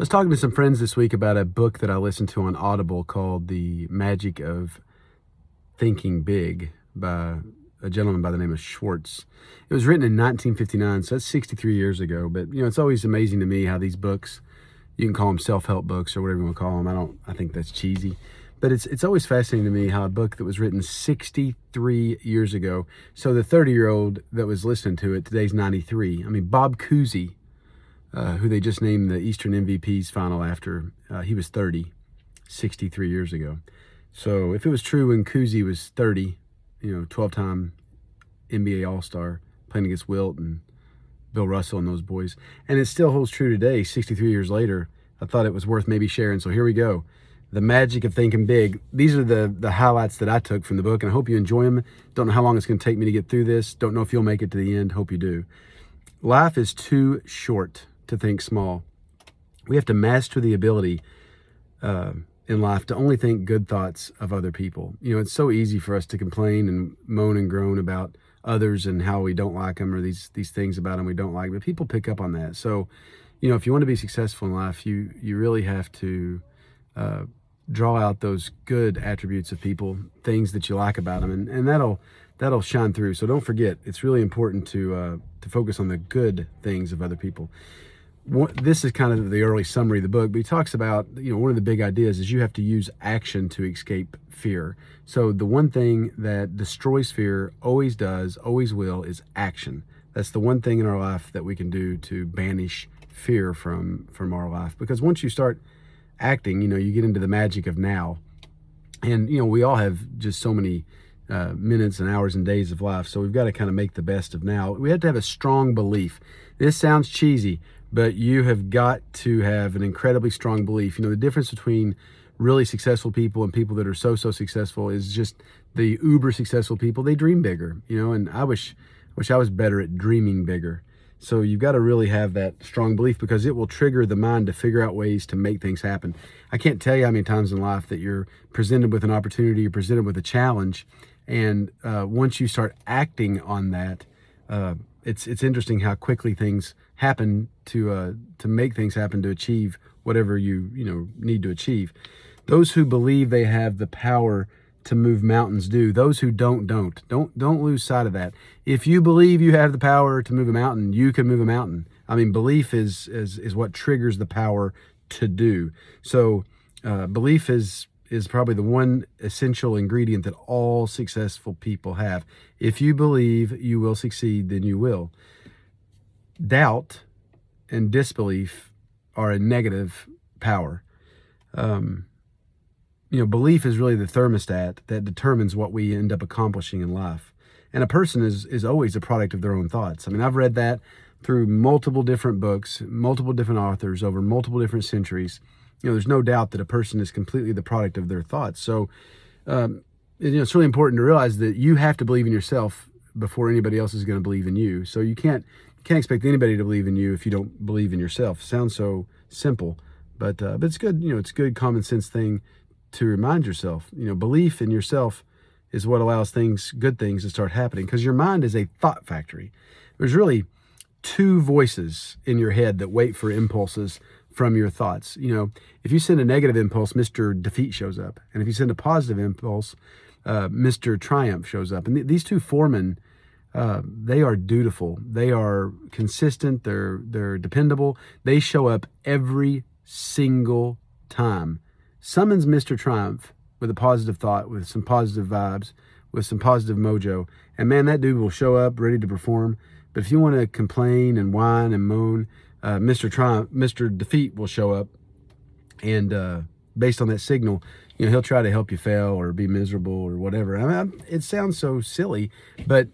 I was talking to some friends this week about a book that I listened to on Audible called The Magic of Thinking Big by a gentleman by the name of Schwartz. It was written in 1959, so that's 63 years ago. But, it's always amazing to me how these books, you can call them self-help books or whatever you want to call them. I think that's cheesy. But it's always fascinating to me how a book that was written 63 years ago, so the 30-year-old that was listening to it, today's 93. Bob Cousy, who they just named the Eastern MVP's final after, he was 30, 63 years ago. So if it was true when Cousy was 30, 12-time NBA All-Star, playing against Wilt and Bill Russell and those boys, and it still holds true today, 63 years later, I thought it was worth maybe sharing. So here we go. The Magic of Thinking Big. These are the highlights that I took from the book, and I hope you enjoy them. Don't know how long it's going to take me to get through this. Don't know if you'll make it to the end. Hope you do. Life is too short to think small. We have to master the ability in life to only think good thoughts of other people. It's so easy for us to complain and moan and groan about others and how we don't like them, or these things about them we don't like, but people pick up on that. So, if you want to be successful in life, you really have to draw out those good attributes of people, things that you like about them, and that'll shine through. So don't forget, it's really important to focus on the good things of other people. This is kind of the early summary of the book, but he talks about, one of the big ideas is you have to use action to escape fear. So the one thing that destroys fear, always does, always will, is action. That's the one thing in our life that we can do to banish fear from our life. Because once you start acting, you get into the magic of now. And, we all have just so many minutes and hours and days of life. So we've got to kind of make the best of now. We have to have a strong belief. This sounds cheesy, but you have got to have an incredibly strong belief. The difference between really successful people and people that are so successful is just the uber successful people, they dream bigger, and I wish I was better at dreaming bigger. So you've got to really have that strong belief, because it will trigger the mind to figure out ways to make things happen. I can't tell you how many times in life that you're presented with an opportunity, you're presented with a challenge, and once you start acting on that, it's interesting how quickly things happen to make things happen to achieve whatever you need to achieve. Those who believe they have the power to move mountains do. Those who don't lose sight of that. If you believe you have the power to move a mountain, you can move a mountain. Belief is what triggers the power to do. So belief is probably the one essential ingredient that all successful people have. If you believe you will succeed, then you will. Doubt and disbelief are a negative power. Belief is really the thermostat that determines what we end up accomplishing in life. And a person is always a product of their own thoughts. I've read that through multiple different books, multiple different authors over multiple different centuries. There's no doubt that a person is completely the product of their thoughts. So, it's really important to realize that you have to believe in yourself before anybody else is going to believe in you. So you can't expect anybody to believe in you if you don't believe in yourself. It sounds so simple, but it's good. It's a good common sense thing to remind yourself. Belief in yourself is what allows good things to start happening, because your mind is a thought factory. There's really two voices in your head that wait for impulses from your thoughts. If you send a negative impulse, Mr. Defeat shows up. And if you send a positive impulse, Mr. Triumph shows up. And these two foremen, they are dutiful. They are consistent. They're dependable. They show up every single time. Summons Mr. Triumph with a positive thought, with some positive vibes, with some positive mojo. And man, that dude will show up ready to perform. But if you want to complain and whine and moan, Mr. Defeat will show up. And based on that signal, he'll try to help you fail or be miserable or whatever. It sounds so silly, but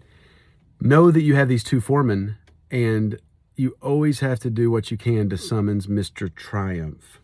know that you have these two foremen, and you always have to do what you can to summons Mr. Triumph.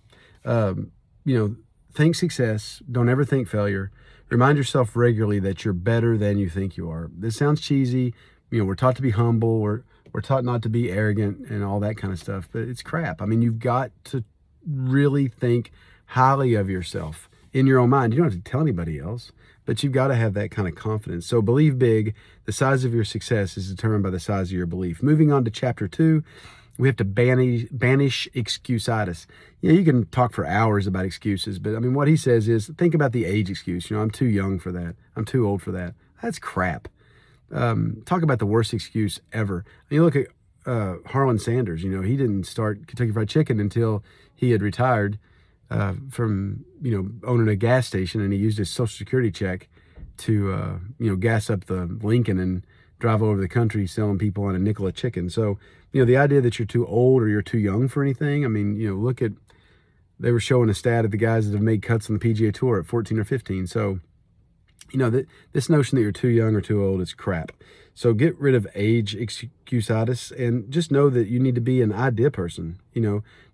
Think success. Don't ever think failure. Remind yourself regularly that you're better than you think you are. This sounds cheesy. We're taught to be humble. We're taught not to be arrogant and all that kind of stuff, but it's crap. You've got to really think highly of yourself in your own mind. You don't have to tell anybody else, but you've got to have that kind of confidence. So believe big. The size of your success is determined by the size of your belief. Moving on to chapter 2. We have to banish excuse-itis. Yeah, you can talk for hours about excuses, but I mean, what he says is, think about the age excuse. I'm too young for that. I'm too old for that. That's crap. Talk about the worst excuse ever. You look at Harlan Sanders. He didn't start Kentucky Fried Chicken until he had retired from owning a gas station, and he used his Social Security check to gas up the Lincoln and drive all over the country selling people on a nickel a chicken. So the idea that you're too old or you're too young for anything. I mean, look at, they were showing a stat of the guys that have made cuts on the PGA Tour at 14 or 15. So this notion that you're too young or too old is crap. So get rid of age excuse-itis and just know that you need to be an idea person,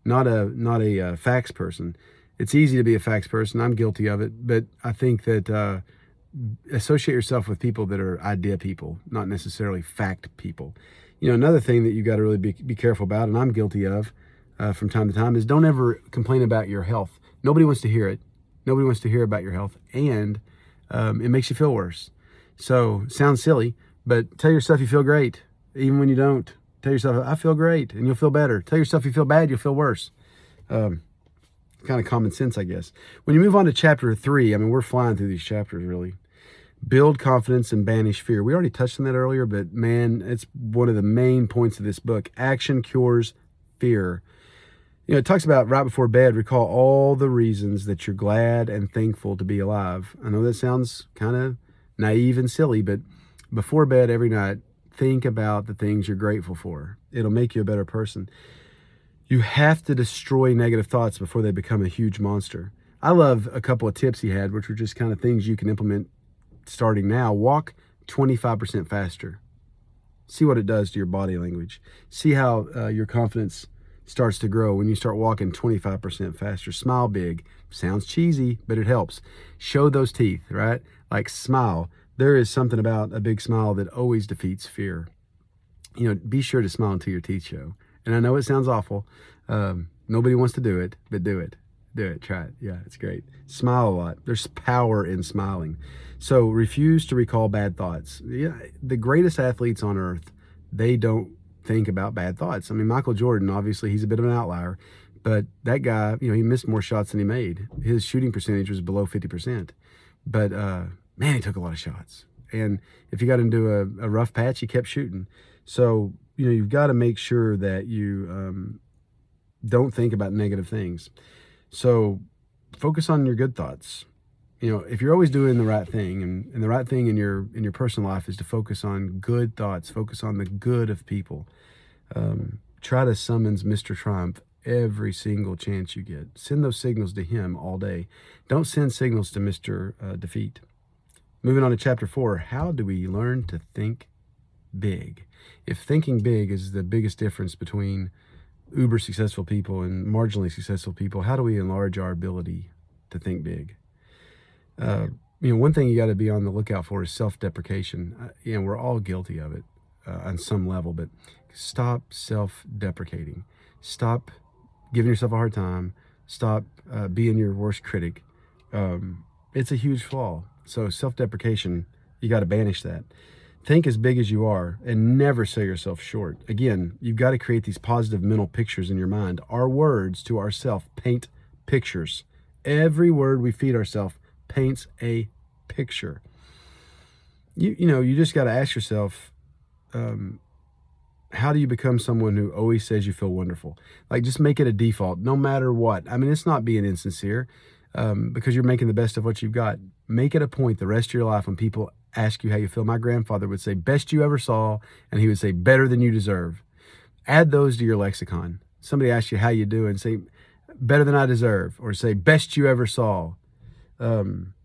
not a facts person. It's easy to be a facts person. I'm guilty of it, but I think that associate yourself with people that are idea people, not necessarily fact people. Another thing that you got to really be careful about, and I'm guilty of from time to time, is don't ever complain about your health. Nobody wants to hear it. Nobody wants to hear about your health, and it makes you feel worse. So, sounds silly, but tell yourself you feel great, even when you don't. Tell yourself, I feel great, and you'll feel better. Tell yourself you feel bad, you'll feel worse. Kind of common sense, I guess. When you move on to chapter 3, I mean, we're flying through these chapters, really. Build confidence and banish fear. We already touched on that earlier, but man, it's one of the main points of this book. Action cures fear. It talks about right before bed, recall all the reasons that you're glad and thankful to be alive. I know that sounds kind of naive and silly, but before bed every night, think about the things you're grateful for. It'll make you a better person. You have to destroy negative thoughts before they become a huge monster. I love a couple of tips he had, which were just kind of things you can implement starting now. Walk 25% faster. See what it does to your body language. See how your confidence starts to grow when you start walking 25% faster. Smile big. Sounds cheesy, but it helps. Show those teeth, right? Like smile. There is something about a big smile that always defeats fear. Be sure to smile until your teeth show. And I know it sounds awful. Nobody wants to do it, but do it. Do it. Try it. Yeah, it's great. Smile a lot. There's power in smiling. So refuse to recall bad thoughts. Yeah, the greatest athletes on earth, they don't think about bad thoughts. I mean, Michael Jordan, obviously, he's a bit of an outlier, but that guy, he missed more shots than he made. His shooting percentage was below 50%. But man, he took a lot of shots. And if he got into a rough patch, he kept shooting. So you've got to make sure that you don't think about negative things. So focus on your good thoughts. If you're always doing the right thing, and the right thing in your personal life is to focus on good thoughts, focus on the good of people. Try to summons Mr. Triumph every single chance you get. Send those signals to him all day. Don't send signals to Mr. Defeat. Moving on to chapter 4, how do we learn to think big? If thinking big is the biggest difference between uber successful people and marginally successful people, how do we enlarge our ability to think big? One thing you got to be on the lookout for is self-deprecation. We're all guilty of it on some level, but stop self-deprecating. Stop giving yourself a hard time. Stop being your worst critic. It's a huge flaw. So self-deprecation, you got to banish that. Think as big as you are and never sell yourself short. Again, you've got to create these positive mental pictures in your mind. Our words to ourselves paint pictures. Every word we feed ourselves paints a picture. You just got to ask yourself, how do you become someone who always says you feel wonderful? Like, just make it a default, no matter what. I mean, it's not being insincere because you're making the best of what you've got. Make it a point the rest of your life when people ask you how you feel. My grandfather would say, best you ever saw, and he would say, better than you deserve. Add those to your lexicon. Somebody asks you how you do and say, better than I deserve, or say, best you ever saw.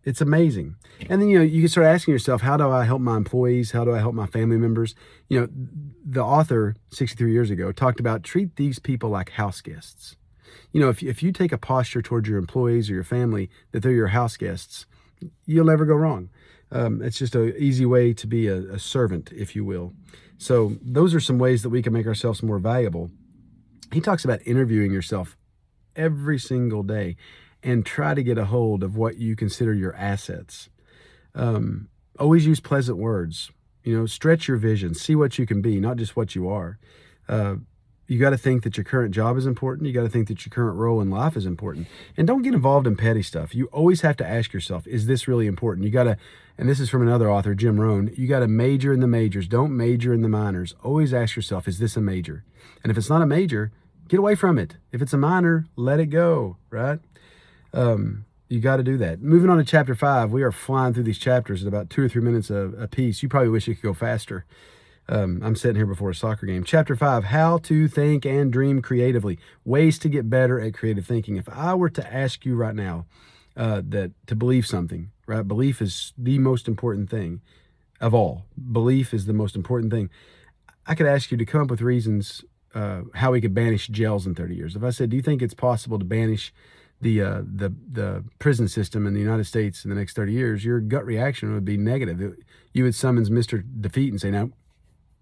It's amazing. And then, you can start asking yourself, how do I help my employees? How do I help my family members? The author 63 years ago talked about treat these people like house guests. If you take a posture towards your employees or your family that they're your house guests, you'll never go wrong. It's just an easy way to be a servant, if you will. So those are some ways that we can make ourselves more valuable. He talks about interviewing yourself every single day and try to get a hold of what you consider your assets. Always use pleasant words. Stretch your vision. See what you can be, not just what you are. You got to think that your current job is important. You got to think that your current role in life is important. And don't get involved in petty stuff. You always have to ask yourself, is this really important? You got to, and this is from another author, Jim Rohn, you got to major in the majors. Don't major in the minors. Always ask yourself, is this a major? And if it's not a major, get away from it. If it's a minor, let it go, right? You got to do that. Moving on to chapter 5, we are flying through these chapters at about 2 or 3 minutes a piece. You probably wish you could go faster. I'm sitting here before a soccer game. Chapter 5, how to think and dream creatively. Ways to get better at creative thinking. If I were to ask you right now that to believe something, right? Belief is the most important thing of all. Belief is the most important thing. I could ask you to come up with reasons how we could banish jails in 30 years. If I said, do you think it's possible to banish the prison system in the United States in the next 30 years, your gut reaction would be negative. You would summons Mr. Defeat and say, no,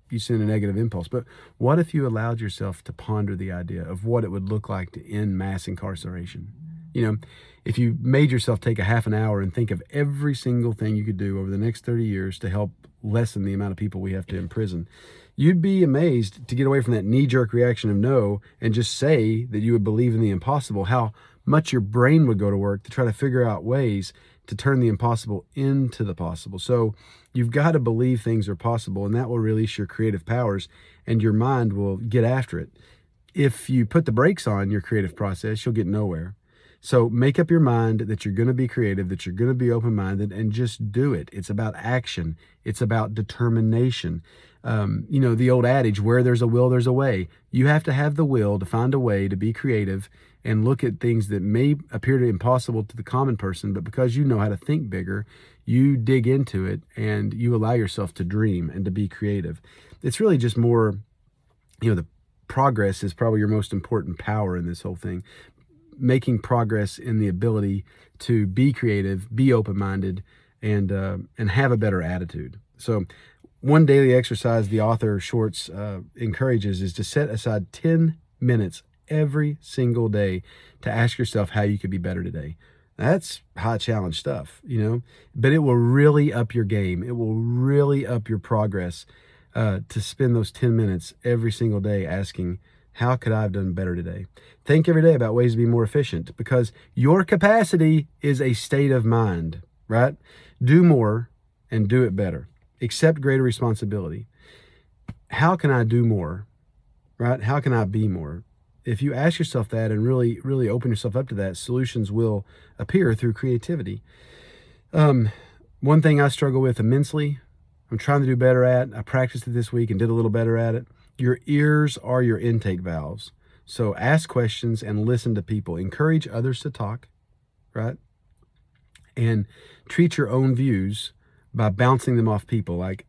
you send a negative impulse. But what if you allowed yourself to ponder the idea of what it would look like to end mass incarceration? You know, if you made yourself take a half an hour and think of every single thing you could do over the next 30 years to help lessen the amount of people we have to imprison, you'd be amazed to get away from that knee-jerk reaction of no and just say that you would believe in the impossible, how much your brain would go to work to try to figure out ways to turn the impossible into the possible. So you've got to believe things are possible, and that will release your creative powers, and your mind will get after it. If you put the brakes on your creative process, you'll get nowhere. So make up your mind that you're going to be creative, that you're going to be open-minded, and just do it. It's about action. It's about determination. You know, the old adage, where there's a will, there's a way. You have to have the will to find a way to be creative and look at things that may appear to impossible to the common person, but because you know how to think bigger, you dig into it and you allow yourself to dream and to be creative. It's really just more, you know, the progress is probably your most important power in this whole thing. Making progress in the ability to be creative, be open-minded, and have a better attitude. So one daily exercise the author Schwartz encourages is to set aside 10 minutes every single day to ask yourself how you could be better today. That's high challenge stuff, you know, but it will really up your game. It will really up your progress to spend those 10 minutes every single day asking, how could I have done better today? Think every day about ways to be more efficient, because your capacity is a state of mind, right? Do more and do it better. Accept greater responsibility. How can I do more, right? How can I be more? If you ask yourself that and really, really open yourself up to that, solutions will appear through creativity. One thing I struggle with immensely, I'm trying to do better at, I practiced it this week and did a little better at it. Your ears are your intake valves. So ask questions and listen to people. Encourage others to talk, right? And treat your own views by bouncing them off people. Like,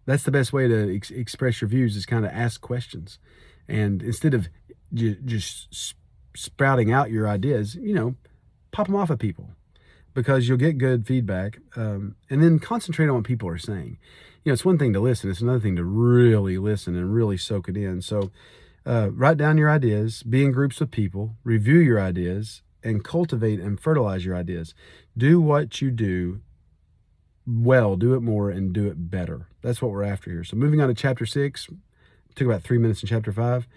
that's the best way to express your views, is kind of ask questions. And instead of just sprouting out your ideas, you know, pop them off of people, because you'll get good feedback. And then concentrate on what people are saying. You know, it's one thing to listen. It's another thing to really listen and really soak it in. So write down your ideas, be in groups with people, review your ideas, and cultivate and fertilize your ideas. Do what you do well, do it more, and do it better. That's what we're after here. So moving on to chapter 6, took about 3 minutes in chapter 5.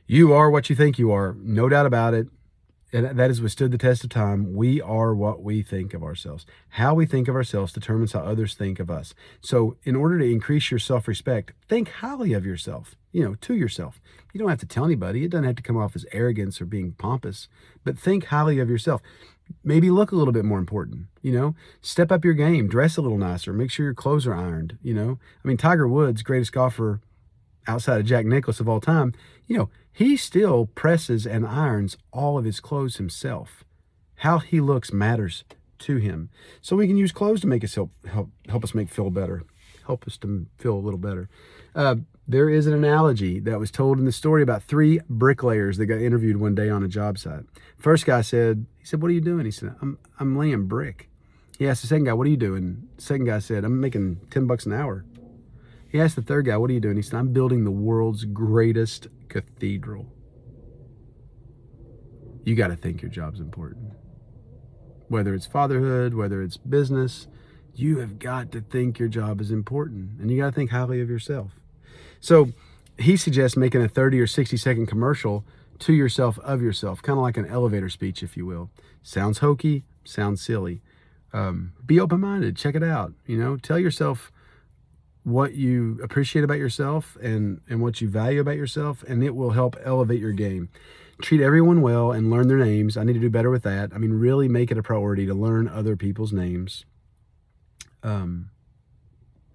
You are what you think you are, no doubt about it. And that has withstood the test of time. We are what we think of ourselves. How we think of ourselves determines how others think of us. So in order to increase your self-respect, think highly of yourself, you know, to yourself. You don't have to tell anybody. It doesn't have to come off as arrogance or being pompous, but think highly of yourself. Maybe look a little bit more important, you know, step up your game, dress a little nicer, make sure your clothes are ironed, you know. I mean, Tiger Woods, greatest golfer outside of Jack Nicklaus of all time, you know, he still presses and irons all of his clothes himself. How he looks matters to him. So we can use clothes to make us help us feel better, help us to feel a little better. There is an analogy that was told in the story about 3 bricklayers that got interviewed one day on a job site. First guy said, what are you doing? He said, I'm laying brick. He asked the second guy, what are you doing? The second guy said, I'm making $10 an hour. He asked the third guy, what are you doing? He said, I'm building the world's greatest cathedral. You got to think your job's important. Whether it's fatherhood, whether it's business, you have got to think your job is important. And you got to think highly of yourself. So he suggests making a 30 or 60-second commercial to yourself of yourself, kind of like an elevator speech, if you will. Sounds hokey, sounds silly. Be open-minded, check it out. Tell yourself what you appreciate about yourself and what you value about yourself, and it will help elevate your game. Treat everyone well and learn their names. I need to do better with that. Really make it a priority to learn other people's names. And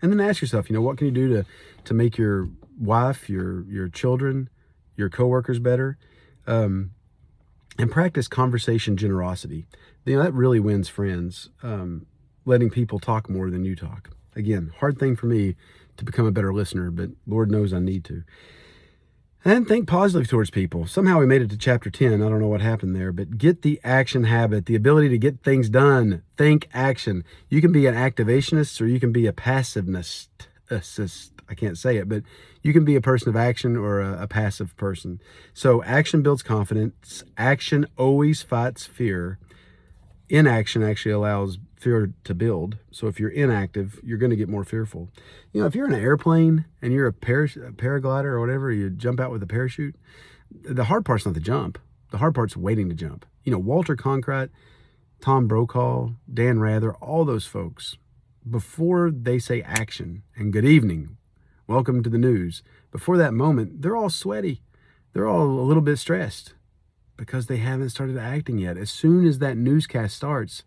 then ask yourself, what can you do to make your wife, your children, your coworkers better? And practice conversation generosity. That really wins friends. Letting people talk more than you talk. Again, hard thing for me to become a better listener, but Lord knows I need to. And think positively towards people. Somehow we made it to chapter 10. I don't know what happened there, but get the action habit, the ability to get things done. Think action. You can be an activationist or you can be a passiveness. I can't say it, but you can be a person of action or a passive person. So action builds confidence. Action always fights fear. Inaction actually allows fear to build. So if you're inactive, you're going to get more fearful. If you're in an airplane and you're a paraglider or whatever, you jump out with a parachute, the hard part's not the jump. The hard part's waiting to jump. Walter Cronkite, Tom Brokaw, Dan Rather, all those folks, before they say action and good evening, welcome to the news, before that moment, they're all sweaty. They're all a little bit stressed because they haven't started acting yet. As soon as that newscast starts,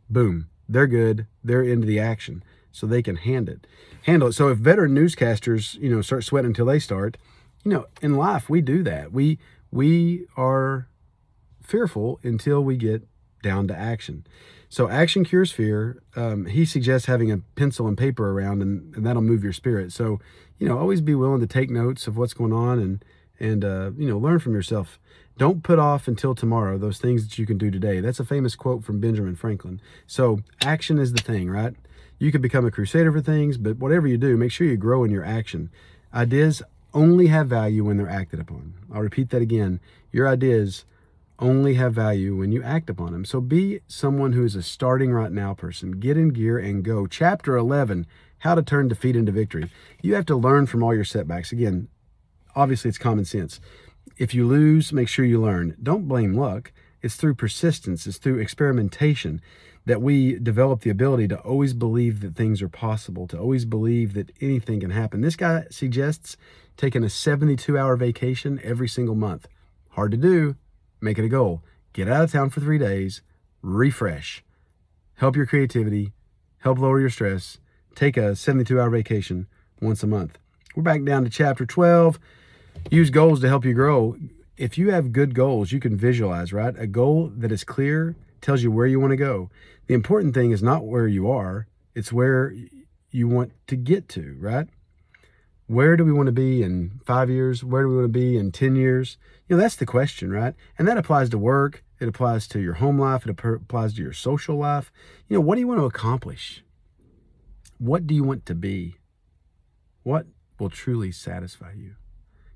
boom, they're good. They're into the action, so they can handle it. So if veteran newscasters, start sweating until they start, in life we do that. We are fearful until we get down to action. So action cures fear. He suggests having a pencil and paper around, and that'll move your spirit. So, always be willing to take notes of what's going on and learn from yourself. Don't put off until tomorrow those things that you can do today. That's a famous quote from Benjamin Franklin. So action is the thing, right? You can become a crusader for things, but whatever you do, make sure you grow in your action. Ideas only have value when they're acted upon. I'll repeat that again. Your ideas only have value when you act upon them. So be someone who is a starting right now person. Get in gear and go. Chapter 11, how to turn defeat into victory. You have to learn from all your setbacks. Again, obviously it's common sense. If you lose, make sure you learn. Don't blame luck. It's through persistence, it's through experimentation that we develop the ability to always believe that things are possible, to always believe that anything can happen. This guy suggests taking a 72-hour vacation every single month. Hard to do. Make it a goal. Get out of town for 3 days, refresh, help your creativity, help lower your stress. Take a 72-hour vacation once a month. We're back down to chapter 12. Use goals to help you grow. If you have good goals, you can visualize, right? A goal that is clear tells you where you want to go. The important thing is not where you are, it's where you want to get to, right? Where do we want to be in 5 years? Where do we want to be in 10 years? That's the question, right? And that applies to work. It applies to your home life. It applies to your social life. What do you want to accomplish? What do you want to be? What will truly satisfy you?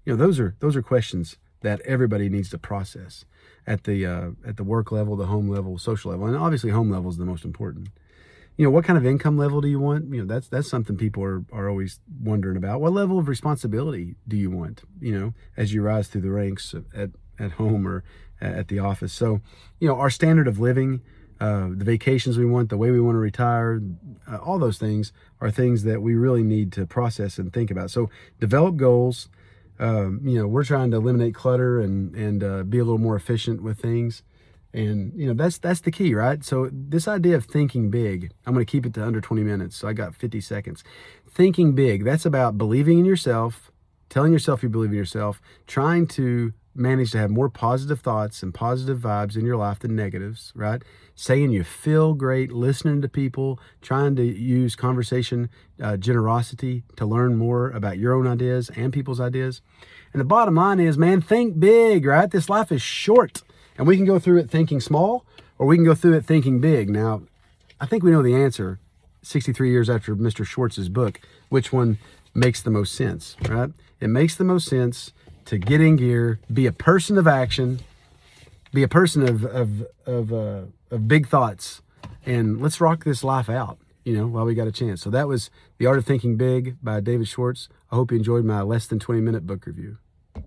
Those are questions that everybody needs to process at the work level, the home level, social level, and obviously home level is the most important. What kind of income level do you want? That's something people are always wondering about. What level of responsibility do you want? As you rise through the ranks at home or at the office. So, our standard of living, the vacations we want, the way we want to retire, all those things are things that we really need to process and think about. So, develop goals. We're trying to eliminate clutter and be a little more efficient with things. And, that's the key, right? So this idea of thinking big, I'm going to keep it to under 20 minutes. So I got 50 seconds. Thinking big, that's about believing in yourself, telling yourself you believe in yourself, trying to manage to have more positive thoughts and positive vibes in your life than negatives, right? Saying you feel great, listening to people, trying to use conversation, generosity to learn more about your own ideas and people's ideas. And the bottom line is, man, think big, right? This life is short. And we can go through it thinking small, or we can go through it thinking big. Now, I think we know the answer 63 years after Mr. Schwartz's book, which one makes the most sense, right? It makes the most sense to get in gear, be a person of action, be a person of big thoughts, and let's rock this life out. while we got a chance. So that was The Art of Thinking Big by David Schwartz. I hope you enjoyed my less than 20-minute book review.